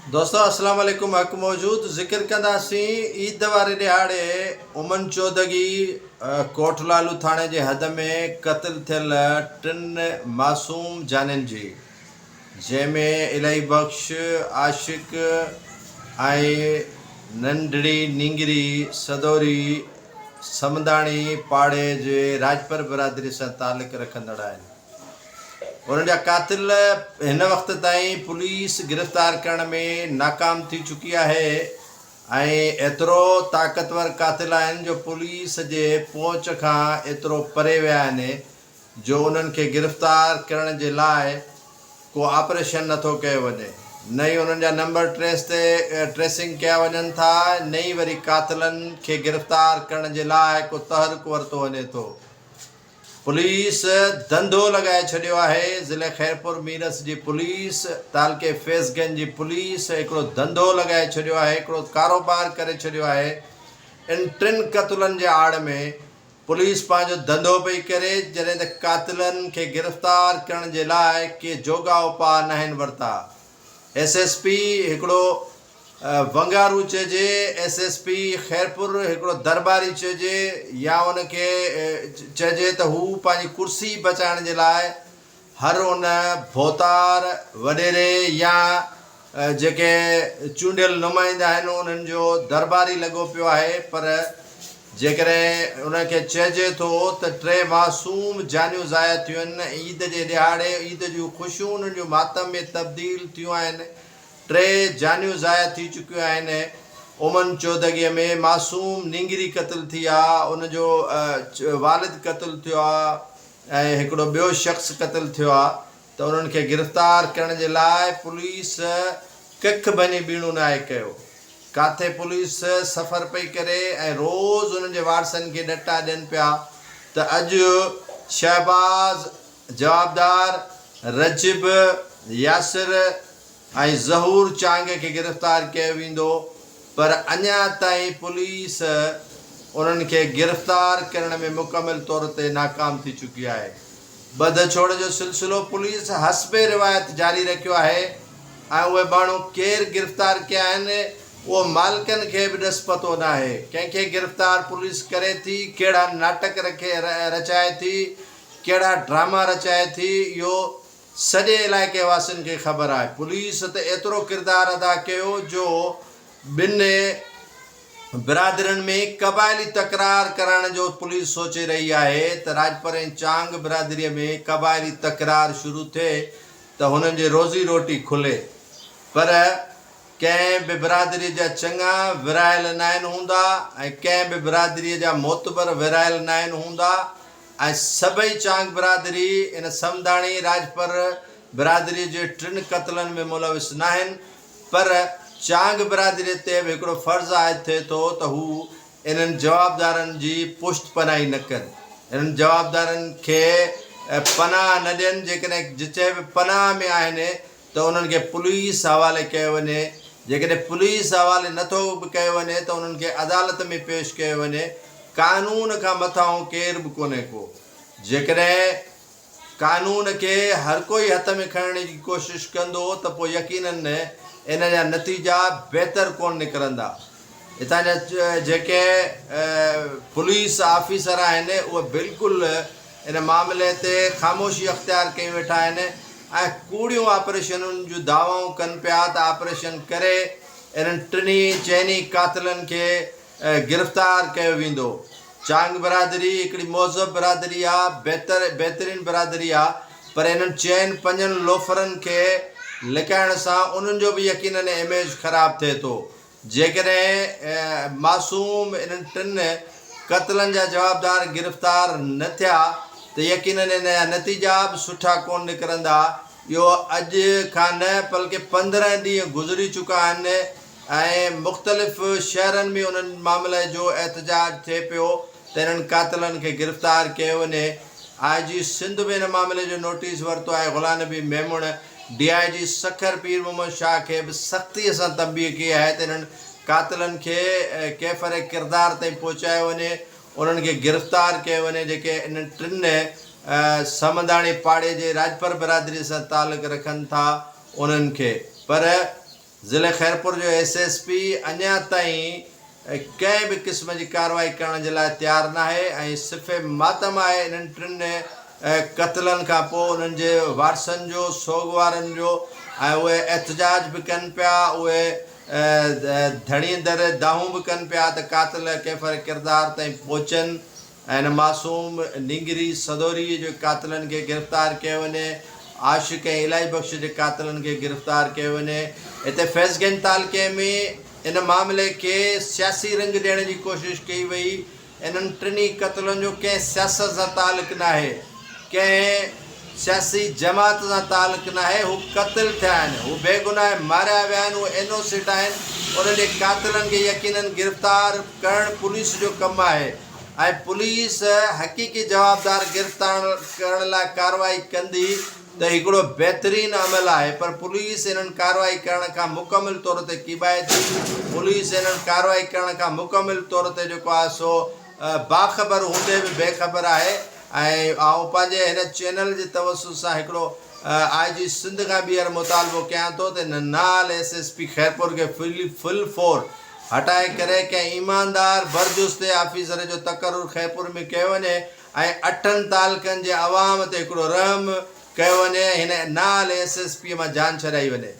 दोस्तों अस्सलाम वालेकुम। हक मौजूद ज़िक्र कंदासीं ईद वारे ॾिहाड़े उमन चौधगी कोटलालू थाणे जे हद में क़त्ल थियल टिनि मासूम जाननि जी, जंहिंमें इलाही बख़्श, आशिक ऐं नंढड़ी नींगरी सदोरी समदाणी पाड़े जे राजपर बिरादरी सां तालुक़ रखंदड़ आहिनि। उन्हनि जा कातिल हिन वक़्त ताईं पुलिस गिरफ़्तार करण में नाकाम थी चुकी आहे ऐं एतिरो ताक़तवर कातिल आहिनि जो पुलिस जे पहुच खां एतिरो परे विया आहिनि जो उन्हनि खे गिरफ़्तार करण जे लाइ को ऑपरेशन नथो कयो वञे। न ई उन्हनि जा नंबर ट्रेसिंग कया वञनि था, न ई वरी कातिलनि खे गिरफ़्तार करण जे लाइ को तहरुक वरितो वञे थो। पुलिस धंधो लगाए छॾियो आहे। ज़िले खैरपुर मीरस जी पुलिस, तालके फैज़गंज जी पुलिस हिकिड़ो धंधो लगाए छॾियो आहे, हिकिड़ो कारोबार करे छॾियो आहे। इन टिनि क़त्लनि जे आड़ में पुलिस पंहिंजो धंधो पई करे, जॾहिं त कातिलनि खे गिरफ़्तार करण जे लाइ के जोगा उपाउ न आहिनि वरिता। SSP हिकिड़ो वंगारू चइजे, SSP खैरपुर हिकिड़ो दरबारी चइजे, या उनखे चइजे त हू पंहिंजी कुर्सी बचाइण जे लाइ हर उन भोतार वॾेरे या जेके चूंडियल नुमाइंदा आहिनि उन्हनि जो दरबारी लॻो पियो आहे। पर जेकॾहिं उनखे चइजे थो त 3 मासूम जानियूं ज़ाया थियूं आहिनि, ईद जे ॾिहाड़े ईद जूं ख़ुशियूं उन्हनि जूं मातम में तब्दील थियूं आहिनि। 3 जानियूं ज़ाया थी चुकियूं आहिनि। उमन चौधगीअ में मासूम नींगरी क़त्ल थी आहे, उनजो वालिद क़त्ल थियो आहे ऐं हिकिड़ो ॿियो शख़्स क़त्ल थियो आहे। त उन्हनि खे गिरफ़्तार करण जे लाइ पुलिस कख बनी बीणो न आहे कयो। काथे पुलिस सफ़र पई करे ऐं रोज़ उन्हनि जे वारसनि खे ॾटा ॾियनि पिया त अॼु शहबाज़, जवाबदार, रजिब, यासिर ऐं ज़हूर चांग खे गिरफ़्तार कयो वेंदो, पर अञा ताईं पुलिस उन्हनि खे गिरफ़्तार करण में मुकमिल तौर ते नाकाम थी चुकी आहे। बदछोड़ जो सिलसिलो पुलिस हस्बे रिवायत जारी रखियो आहे ऐं उहे माण्हू केरु गिरफ़्तार कया आहिनि उहो मालिकनि खे बि ॾस पतो न आहे। कंहिंखे गिरफ़्तार पुलिस करे थी, कहिड़ा नाटक रचाए थी, कहिड़ा ड्रामा रचाए थी, इहो सॼे इलाइक़े वासियुनि खे ख़बर आहे। पुलिस त एतिरो किरदारु अदा कयो जो ॿिनि बिरादरियुनि में क़बाइली तकरार करण जो पुलिस सोचे रही आहे त राजपर ऐं चांग बिरादरीअ में क़बाइली तकरार शुरू थिए त हुननि जी रोज़ी रोटी खुले। पर कंहिं बि बिरादरीअ जा चङा विरायल न आहिनि हूंदा ऐं कंहिं बि बिरादरीअ जा मोतबर विरायल न आहिनि हूंदा ऐं सभई चांग बिरादरी इन समदाणी राजपर बिरादरीअ जे 3 क़त्लनि में मुलविस न आहिनि। पर चांग बिरादरीअ ते बि हिकिड़ो फ़र्ज़ु आयद थिए थो त हू इन्हनि जवाबदारनि जी पुष्ट पनाही न कनि, इन्हनि जवाबदारनि खे पनाह न ॾियनि। जेकॾहिं जिथे बि पनाह में आहिनि त उन्हनि खे पुलिस हवाले कयो वञे। जेकॾहिं पुलिस हवाले नथो बि कयो वञे त उन्हनि खे अदालत में पेश कयो वञे। कानून खां मथां केर बि कोन्हे को। जेकॾहिं कानून खे हर कोई हथ में खणण जी कोशिशि कंदो त पोइ यकीनन इन जा नतीजा बहितर कोन निकिरंदा। हितां जा जेके पुलिस ऑफिसर आहिनि उहे बिल्कुलु इन मामले ते ख़ामोशी अख़्तियार कई वेठा आहिनि ऐं कूड़ियूं ऑपरेशनुनि जूं दावाऊं कनि पिया त ऑपरेशन करे इन्हनि 4 कातिलनि खे गिरफ़्तार कयो वेंदो। चांग बिरादरी हिकिड़ी मौज़ब बिरादरी आहे, बहितरीन बिरादरी आहे, पर इन्हनि 4-5 लोफरनि खे लिकाइण सां उन्हनि जो बि यकीनन इमेज ख़राबु थिए थो। जेकॾहिं मासूम इन्हनि 3 क़त्लनि जा जवाबदार गिरफ़्तार न थिया त यकीनन इन जा नतीजा बि सुठा कोन निकिरंदा। इहो अॼु खां न बल्कि 15 ॾींहं गुज़री चुका आहिनि ऐं मुख़्तलिफ़ शहरनि में उन्हनि मामले जो एहतजाज थिए पियो त इन्हनि कातिलनि खे गिरफ़्तार कयो वञे। IG सिंध में इन मामले जो नोटिस वरितो आहे। ग़ुलाम नबी मेमूण DIG सखर पीर मोहम्मद शाह खे बि सख़्तीअ सां तंबीह कई आहे त इन्हनि कातिलनि खे कैफ़र किरदार ताईं पहुचायो वञे, उन्हनि खे गिरफ़्तार कयो वञे जेके इन्हनि 3 समदाणी पाड़े जे राजपर बिरादरी सां तालुक़ रखनि था उन्हनि खे। पर ज़िले ख़ैरपुर जो SSP अञा ताईं कंहिं बि क़िस्म जी कार्रवाई करण जे लाइ तयारु न आहे ऐं सिफ़े मातम आहे इन्हनि टिनि क़त्लनि खां पोइ उन्हनि जे वारसनि जो, सोगवारनि जो, ऐं उहे एहतजाज बि कनि पिया, उहे धणी दर दाहूं बि कनि पिया त क़ातिल कैफ़र किरदार ताईं पहुचनि ऐं हिन मासूम निंगरी सदोरी जे क़ातिलनि खे गिरफ़्तार कयो वञे, आशिक़ ऐं इलाही बख़्श जे क़ातिलनि खे गिरफ़्तार कयो वञे। हिते फैज़गंज तालुक़े में इन मामले खे सियासी रंग ॾियण जी कोशिशि कई वई। इन्हनि टिनी क़त्लनि जो कंहिं सियासत सां तालुक़ु न आहे, कंहिं सियासी जमात सां तालुक़ु न आहे। हू क़त्ल थिया आहिनि, हू बेगुनाह मारिया विया आहिनि, हू इनोसेंट आहिनि। उन्हनि जे क़ातिलनि खे यकीनन गिरफ़्तार करणु पुलिस जो कमु आहे ऐं पुलिस हक़ीक़ी जवाबदार गिरफ़्तार करण लाइ कार्रवाई कंदी त हिकिड़ो बहितरीनु अमल आहे। पर पुलिस इन्हनि कार्रवाई करण खां मुकमिल तौर ते कीबाए थी। पुलिस इन्हनि कार्रवाई करण खां मुकमिल तौर ते जेको आहे सो बाख़बर हूंदे बि बेख़बर आहे। ऐं आउं पंहिंजे हिन चैनल जे तवसुस सां हिकिड़ो IG सिंध खां ॿीहर मुतालबो कयां थो त हिन नाल SSP ख़ैरपुर खे फुल फोर हटाए करे कंहिं ईमानदार बरजुस्त ऑफिसर जो तक़ररु ख़ैरपुर में कयो वञे ऐं 8 तालुक़नि जे अवाम ते हिकिड़ो रहम कयो वञे, हिन नाल SSP मां जान छॾाई वञे।